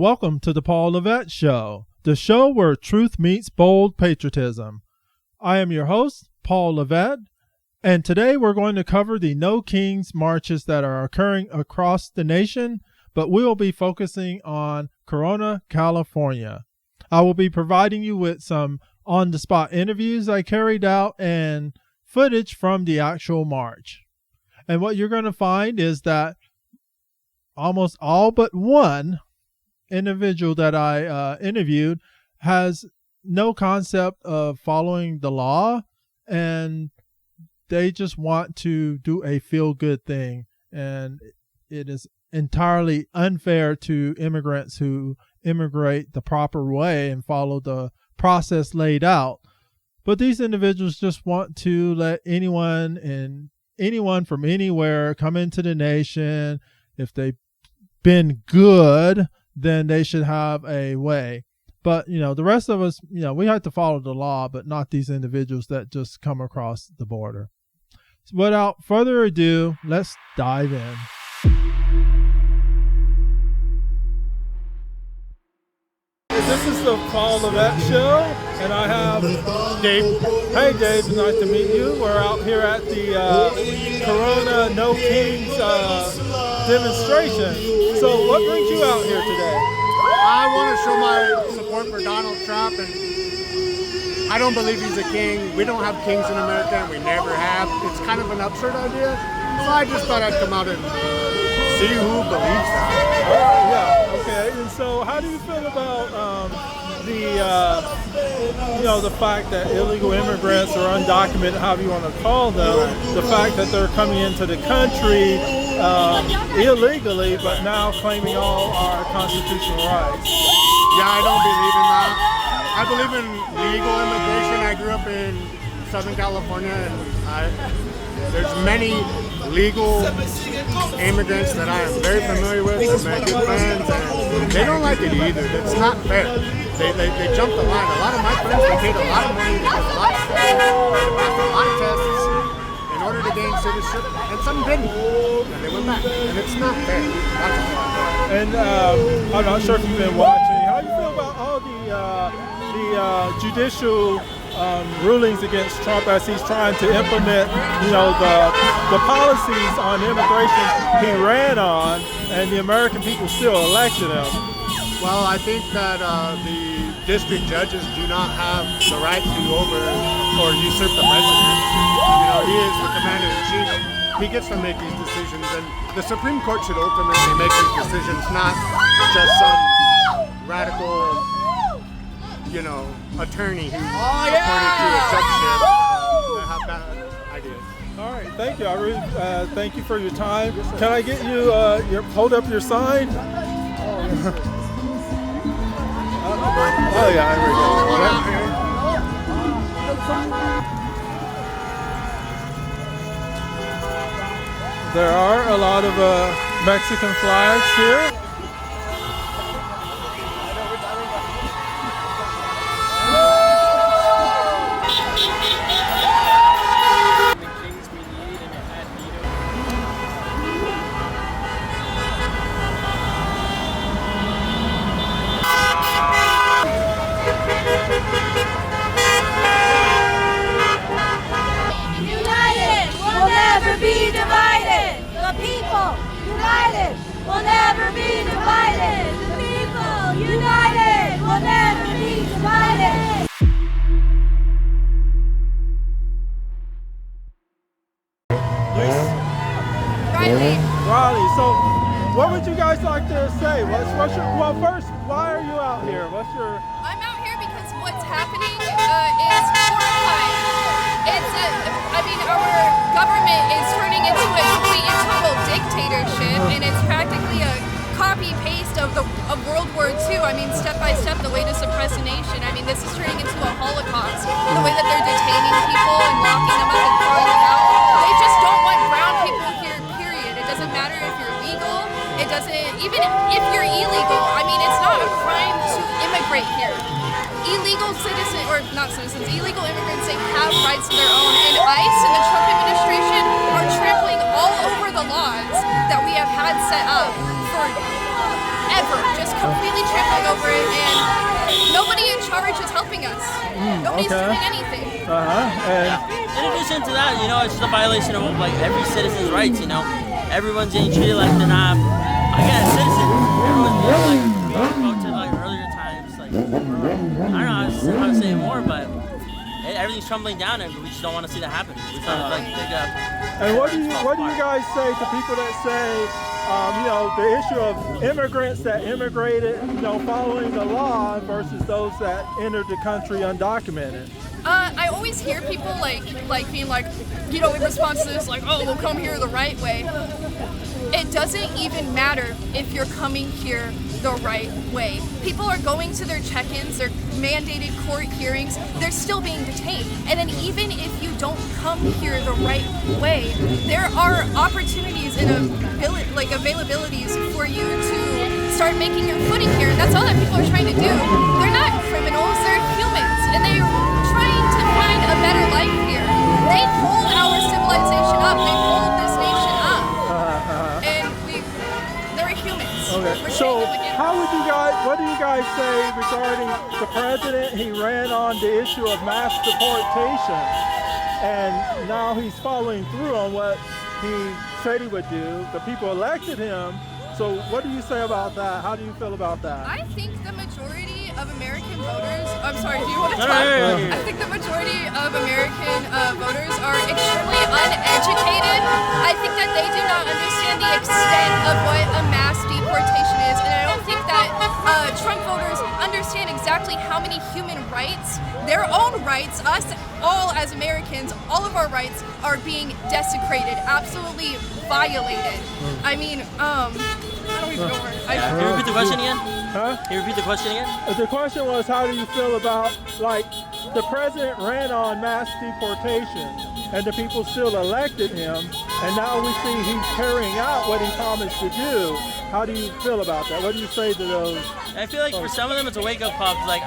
Welcome to the Paul Lovette Show, the show where truth meets bold patriotism. I am your host, Paul Lovette, and today we're going to cover the No Kings marches that are occurring across the nation, but we will be focusing on Corona, California. I will be providing you with some on-the-spot interviews I carried out and footage from the actual march. And what you're going to find is that almost all but one individual that I interviewed has no concept of following the law, and they just want to do a feel-good thing, and it is entirely unfair to immigrants who immigrate the proper way and follow the process laid out. But these individuals just want to let anyone from anywhere come into the nation. If they've been good, then they should have a way. But, the rest of us, we have to follow the law, but not these individuals that just come across the border. So without further ado, let's dive in. This is the Paul Lovette Show, and I have Dave. Hey, Dave, nice to meet you. We're out here at the Corona No Kings demonstration. So what brings you out here today? I want to show my support for Donald Trump, and I don't believe he's a king. We don't have kings in America, and we never have. It's kind of an absurd idea, so I just thought I'd come out and see who believes that. Yeah, okay. And so how do you feel about the fact that illegal immigrants or undocumented, however you want to call them, the fact that they're coming into the country illegally, but now claiming all our constitutional rights? Yeah, I don't believe in that. I believe in legal immigration. I grew up in Southern California, and there's many legal immigrants that I am very familiar with, and my good friends, and they don't like it either. It's not fair. They jumped the line. A lot of my friends, they paid a lot of money, they did a lot of stuff, they passed a lot of tests in order to gain citizenship, and some didn't, and they went back, and it's not fair. That's all. And I'm not sure if you've been watching. How do you feel about all the judicial rulings against Trump as he's trying to implement, the policies on immigration he ran on, and the American people still elected him? Well, I think that the district judges do not have the right to usurp the president. He is the commander-in-chief. He gets to make these decisions, and the Supreme Court should ultimately make these decisions, not just some radical, attorney who's appointed to a judgeship that have bad ideas. All right, thank you. I really thank you for your time. Can I get you hold up your sign? Oh yeah, there we go. There are a lot of Mexican flags here. Be divided. The people united will never be divided. The people united will never be divided. Riley, so what would you guys like to say? First, why are you out here? I'm out here because what's happening is horrifying. Our government is turning into a complete and total dictatorship, and it's practically a copy-paste of World War II. Step by step, the way to suppress a nation. This is turning into a Holocaust. The way that they're detaining people and locking them up and throwing them out. They just don't want brown people here, period. It doesn't matter if you're legal. It doesn't, even if you're illegal. It's not a crime to immigrate here. Illegal immigrants, they have rights of their own, and ICE and the Trump administration are trampling all over the laws that we have had set up forever, just completely trampling over it, and nobody in charge is helping us. Nobody's doing anything. In addition to that, it's just a violation of like every citizen's rights. Everyone's getting treated like they're not, again, citizens. Everyone's to like earlier times, like I don't know how to say it more, but everything's crumbling down, and we just don't want to see that happen. We're trying to pick up. And what do you guys say to people that say, the issue of immigrants that immigrated, following the law versus those that entered the country undocumented? I always hear people like being like, in response to this, like, oh, we'll come here the right way. It doesn't even matter if you're coming here the right way. People are going to their check-ins, their mandated court hearings, they're still being detained. And then even if you don't come here the right way, there are opportunities and availabilities for you to start making your footing here. And that's all that people are trying to do. They're not criminals, they're humans, and they're trying to find a better life here. They hold our civilization up, they hold this nation up. And they're humans. Okay. So what do you guys say regarding the president? He ran on the issue of mass deportation, and now he's following through on what he said he would do. The people elected him. So what do you say about that? How do you feel about that? I think the majority of American voters, I'm sorry, do you want to talk? I think the majority of American voters are extremely uneducated. I think that they do not understand the extent of what a mass deportation is, and I don't think that Trump voters understand exactly how many human rights, their own rights, us all as Americans, all of our rights are being desecrated, absolutely violated. I mean, I don't even know where. Can you repeat the question again? Huh? Can you repeat the question again? The question was, how do you feel about, the president ran on mass deportation, and the people still elected him, and now we see he's carrying out what he promised to do. How do you feel about that? What do you say to those? I feel like for some of them it's a wake-up call. Cause I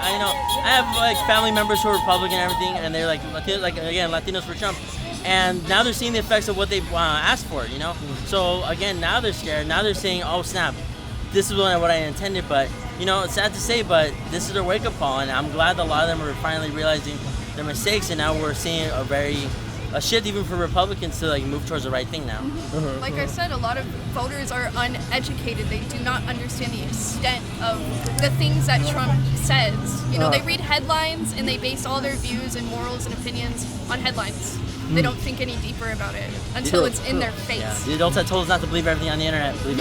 have family members who are Republican and everything, and they're Latinos for Trump. And now they're seeing the effects of what they've asked for, So again, now they're scared. Now they're saying, "Oh snap, this is what I intended." But it's sad to say, but this is their wake-up call, and I'm glad that a lot of them are finally realizing their mistakes, and now we're seeing a shift even for Republicans to move towards the right thing now. Like I said, a lot of voters are uneducated. They do not understand the extent of the things that Trump says. They read headlines and they base all their views and morals and opinions on headlines. They don't think any deeper about it until it's in their face. Yeah. The adults had told us not to believe everything on the internet. They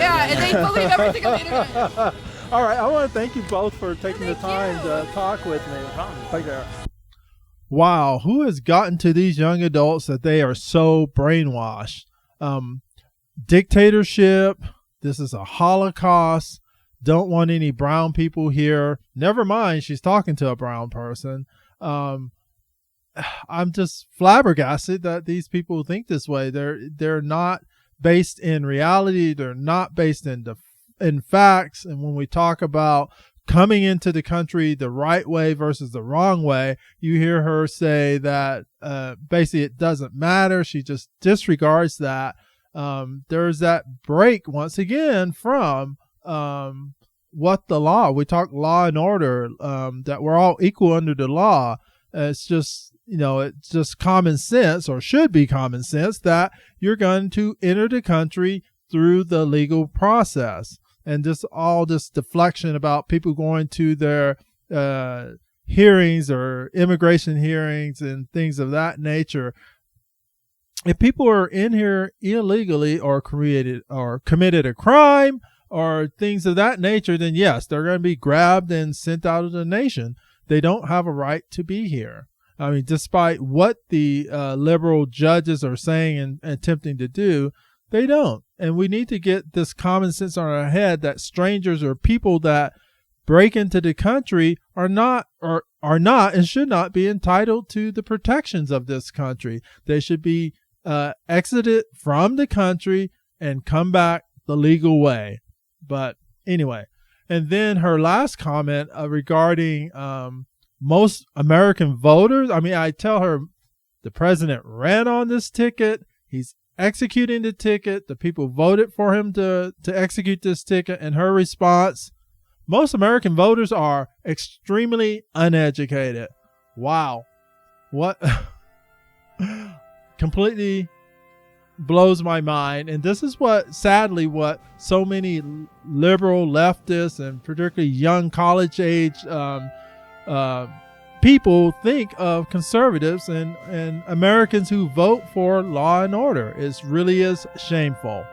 believe everything on the internet. All right, I want to thank you both for taking the time to talk with me. Take care. Wow, who has gotten to these young adults that they are so brainwashed? Dictatorship, this is a Holocaust, don't want any brown people here. Never mind, she's talking to a brown person. I'm just flabbergasted that these people think this way. They're not based in reality. They're not based in facts. And when we talk about coming into the country the right way versus the wrong way, you hear her say that basically it doesn't matter. She just disregards that. There's that break once again from what the law. We talk law and order, that we're all equal under the law. It's just, it's just common sense, or should be common sense, that you're going to enter the country through the legal process. And all this deflection about people going to their hearings or immigration hearings and things of that nature. If people are in here illegally or committed a crime or things of that nature, then yes, they're going to be grabbed and sent out of the nation. They don't have a right to be here. I mean, despite what the liberal judges are saying and attempting to do, they don't. And we need to get this common sense on our head that strangers or people that break into the country are not and should not be entitled to the protections of this country. They should be exited from the country and come back the legal way. But anyway, and then her last comment regarding most American voters. I mean, I tell her the president ran on this ticket. He's executing the ticket. The people voted for him to execute this ticket. And her response, Most American voters are extremely uneducated. Wow. What? Completely blows my mind. And this is sadly what so many liberal leftists and particularly young college age people think of conservatives and Americans who vote for law and order. It really is shameful.